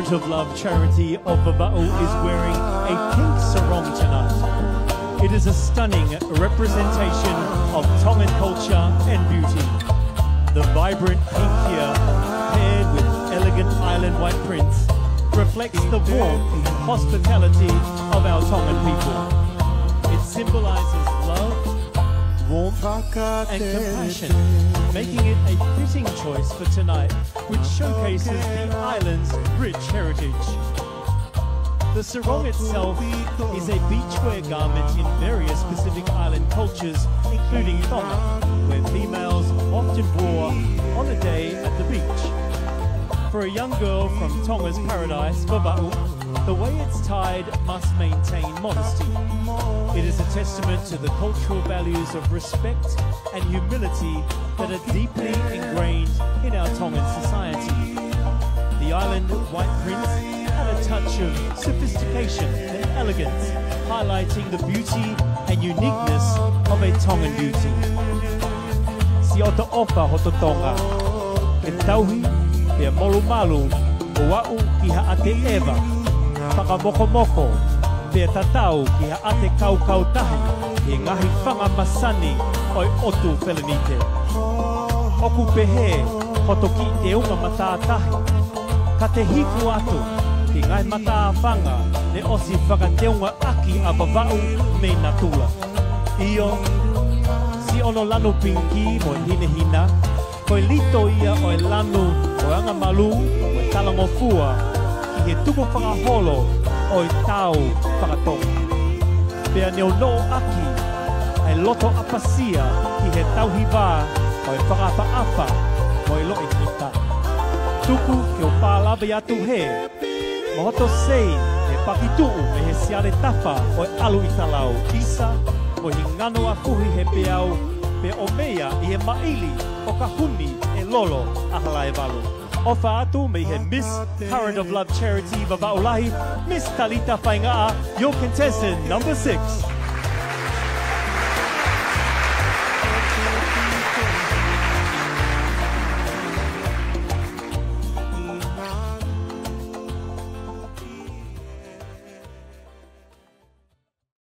Spirit of Love charity of Vava'u is wearing a pink sarong tonight. It is a stunning representation of Tongan culture and beauty. The vibrant pink here, paired with elegant island white prints, reflects the warmth and hospitality of our Tongan people. It symbolizes love, warmth and compassion, making it a fitting choice for tonight, which showcases the island's rich heritage. The sarong itself is a beachwear garment in various Pacific Island cultures, including Tonga, where females often wore on a day at the beach. For a young girl from Tonga's paradise, Vava'u, the way it's tied must maintain modesty. It is a testament to the cultural values of respect and humility that are deeply ingrained in our Tongan society. The island white prints add a touch of sophistication and elegance, highlighting the beauty and uniqueness of a Tongan beauty. Si o te opa ho te tonga, e tauhi, e molu malu, o wa'u ki ha'ate ewa, whakamoko-moko, pe tatau ki ha'ate kau-kau tahi, e ngahi whanga masani oi otu whelanite. Oku pehe, hoto ki te unga matātahi, ka te hiku atu, ki ngai matāwhanga, ne osi whakateunga aki a Vava'u me na tula. Iyo, si ono lanu pinki mo hinehina, koe lito ia o e lanu o anga malu o e talangofua ki he tuku whakaholo o e tau whakatonga. Pea neo no aki ai loto apasia ki he tauhiwa o e whakapa-apa o e loi kita. Tuku ki o pālawe atu he, mohoto sei e pakituu me he siare tafa o e alu i talau isa o hi ngano a fuhi he peau pe o mea i he maili o ka huni e lolo a halai walu. Ofa atu me he Miss Current of Love Charity Vava'u Lahi, Miss Talita Fainga'a, your contestant number 6.